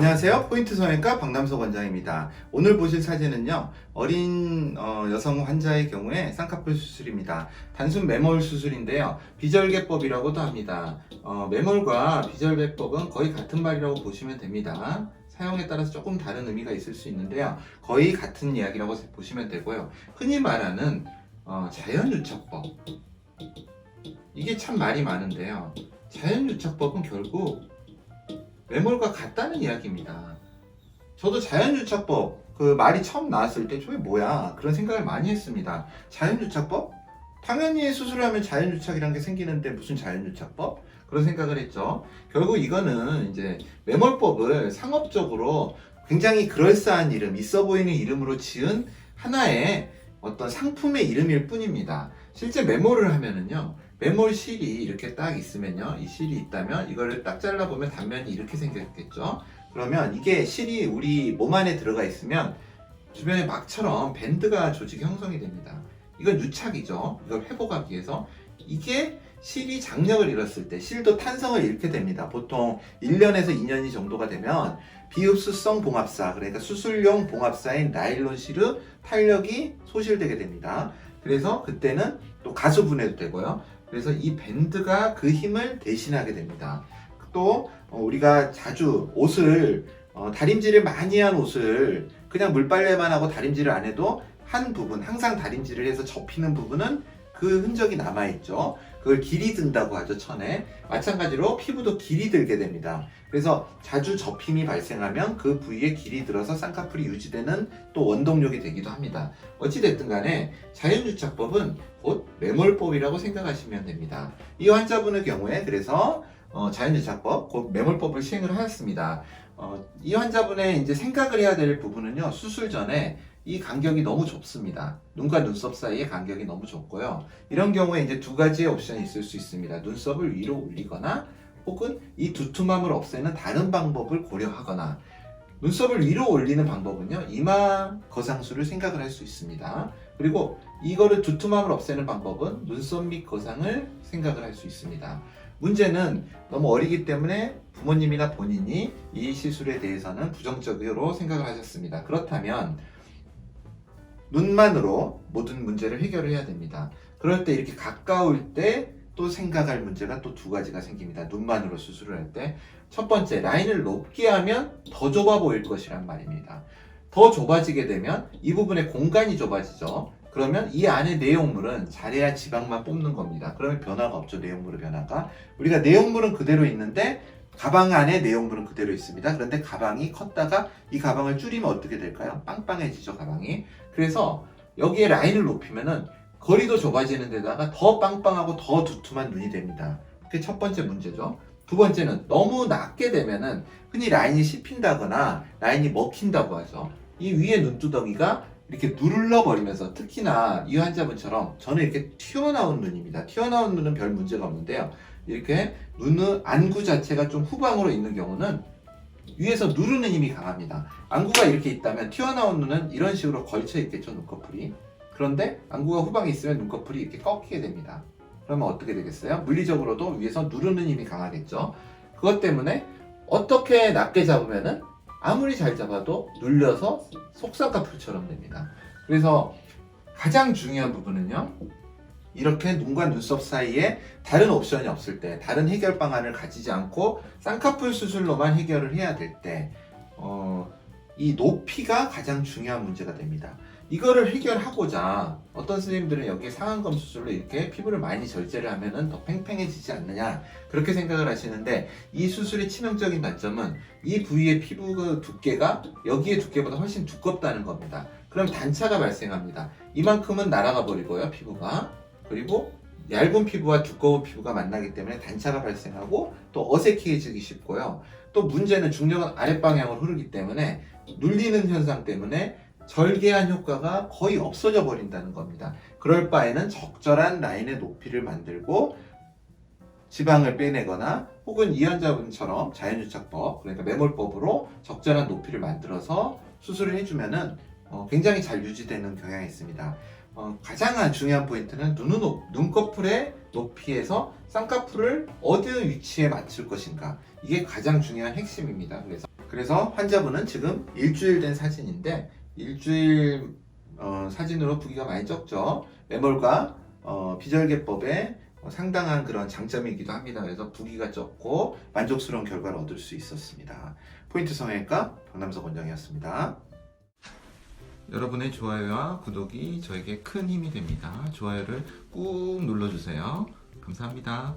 안녕하세요. 포인트 성형외과 박남석 원장입니다. 오늘 보실 사진은요, 어린 여성 환자의 경우에 쌍꺼풀 수술입니다. 단순 매몰 수술인데요, 비절개법이라고도 합니다. 매몰과 비절개법은 거의 같은 말이라고 보시면 됩니다. 사용에 따라서 조금 다른 의미가 있을 수 있는데요, 거의 같은 이야기라고 보시면 되고요. 흔히 말하는 자연유착법, 이게 참 말이 많은데요, 자연유착법은 결국 매몰과 같다는 이야기입니다. 저도 자연유착법 그 말이 처음 나왔을 때 저게 뭐야 그런 생각을 많이 했습니다. 자연유착법? 당연히 수술을 하면 자연유착이란 게 생기는데 무슨 자연유착법? 그런 생각을 했죠. 결국 이거는 이제 매몰법을 상업적으로 굉장히 그럴싸한 이름, 있어 보이는 이름으로 지은 하나의 어떤 상품의 이름일 뿐입니다. 실제 매몰을 하면은요, 매몰 실이 이렇게 딱 있으면요, 이 실이 있다면 이거를 딱 잘라보면 단면이 이렇게 생겼겠죠. 그러면 이게 실이 우리 몸 안에 들어가 있으면 주변에 막처럼 밴드가 조직이 형성이 됩니다. 이건 유착이죠. 이걸 회복하기 위해서. 이게 실이 장력을 잃었을 때, 실도 탄성을 잃게 됩니다. 보통 1년에서 2년이 정도가 되면 비흡수성 봉합사, 그러니까 수술용 봉합사인 나일론 실의 탄력이 소실되게 됩니다. 그래서 그때는 또 가수분해도 되고요. 그래서 이 밴드가 그 힘을 대신하게 됩니다. 또 우리가 자주 옷을 다림질을 많이 한 옷을 그냥 물빨래만 하고 다림질을 안 해도 한 부분, 항상 다림질을 해서 접히는 부분은 그 흔적이 남아있죠. 그걸 길이 든다고 하죠, 천에. 마찬가지로 피부도 길이 들게 됩니다. 그래서 자주 접힘이 발생하면 그 부위에 길이 들어서 쌍꺼풀이 유지되는 또 원동력이 되기도 합니다. 어찌됐든 간에 자연유착법은 곧 매몰법이라고 생각하시면 됩니다. 이 환자분의 경우에 그래서 자연유착법, 곧 매몰법을 시행을 하였습니다. 이 환자분의 이제 생각을 해야 될 부분은요, 수술 전에 이 간격이 너무 좁습니다. 눈과 눈썹 사이의 간격이 너무 좁고요. 이런 경우에 이제 두 가지의 옵션이 있을 수 있습니다. 눈썹을 위로 올리거나 혹은 이 두툼함을 없애는 다른 방법을 고려하거나, 눈썹을 위로 올리는 방법은요, 이마 거상술을 생각을 할 수 있습니다. 그리고 이거를 두툼함을 없애는 방법은 눈썹 밑 거상을 생각을 할 수 있습니다. 문제는 너무 어리기 때문에 부모님이나 본인이 이 시술에 대해서는 부정적으로 생각을 하셨습니다. 그렇다면 눈만으로 모든 문제를 해결을 해야 됩니다. 그럴 때 이렇게 가까울 때 또 생각할 문제가 또 두 가지가 생깁니다. 눈만으로 수술을 할 때. 첫 번째, 라인을 높게 하면 더 좁아 보일 것이란 말입니다. 더 좁아지게 되면 이 부분의 공간이 좁아지죠. 그러면 이 안에 내용물은 잘해야 지방만 뽑는 겁니다. 그러면 변화가 없죠, 내용물의 변화가. 우리가 내용물은 그대로 있는데 가방 안에 내용물은 그대로 있습니다. 그런데 가방이 컸다가 이 가방을 줄이면 어떻게 될까요? 빵빵해지죠, 가방이. 그래서 여기에 라인을 높이면은 거리도 좁아지는 데다가 더 빵빵하고 더 두툼한 눈이 됩니다. 그게 첫 번째 문제죠. 두 번째는 너무 낮게 되면은 흔히 라인이 씹힌다거나 라인이 먹힌다고 하죠. 이 위에 눈두덩이가 이렇게 눌러버리면서, 특히나 이 환자분처럼 저는 이렇게 튀어나온 눈입니다. 튀어나온 눈은 별 문제가 없는데요, 이렇게 눈의 안구 자체가 좀 후방으로 있는 경우는 위에서 누르는 힘이 강합니다. 안구가 이렇게 있다면 튀어나온 눈은 이런 식으로 걸쳐 있겠죠, 눈꺼풀이. 그런데 안구가 후방에 있으면 눈꺼풀이 이렇게 꺾이게 됩니다. 그러면 어떻게 되겠어요? 물리적으로도 위에서 누르는 힘이 강하겠죠. 그것 때문에 어떻게 낮게 잡으면은 아무리 잘 잡아도 눌려서 속쌍꺼풀처럼 됩니다. 그래서 가장 중요한 부분은요, 이렇게 눈과 눈썹 사이에 다른 옵션이 없을 때, 다른 해결 방안을 가지지 않고 쌍꺼풀 수술로만 해결을 해야 될 때, 이 높이가 가장 중요한 문제가 됩니다. 이거를 해결하고자 어떤 선생님들은 여기에 상안검 수술로 이렇게 피부를 많이 절제를 하면은 더 팽팽해지지 않느냐, 그렇게 생각을 하시는데, 이 수술의 치명적인 단점은 이 부위의 피부 두께가 여기의 두께보다 훨씬 두껍다는 겁니다. 그럼 단차가 발생합니다. 이만큼은 날아가 버리고요, 피부가. 그리고 얇은 피부와 두꺼운 피부가 만나기 때문에 단차가 발생하고 또 어색해지기 쉽고요. 또 문제는 중력은 아랫방향으로 흐르기 때문에 눌리는 현상 때문에 절개한 효과가 거의 없어져 버린다는 겁니다. 그럴 바에는 적절한 라인의 높이를 만들고 지방을 빼내거나, 혹은 이 환자분처럼 자연유착법, 그러니까 매몰법으로 적절한 높이를 만들어서 수술을 해주면은 굉장히 잘 유지되는 경향이 있습니다. 가장 중요한 포인트는 눈꺼풀의 높이에서 쌍꺼풀을 어느 위치에 맞출 것인가, 이게 가장 중요한 핵심입니다. 그래서 그래서 환자분은 지금 일주일 된 사진인데 일주일 사진으로 부기가 많이 적죠. 매몰과 비절개법에 상당한 그런 장점이기도 합니다. 그래서 부기가 적고 만족스러운 결과를 얻을 수 있었습니다. 포인트 성형외과 박남석 원장이었습니다. 여러분의 좋아요와 구독이 저에게 큰 힘이 됩니다. 좋아요를 꾹 눌러주세요. 감사합니다.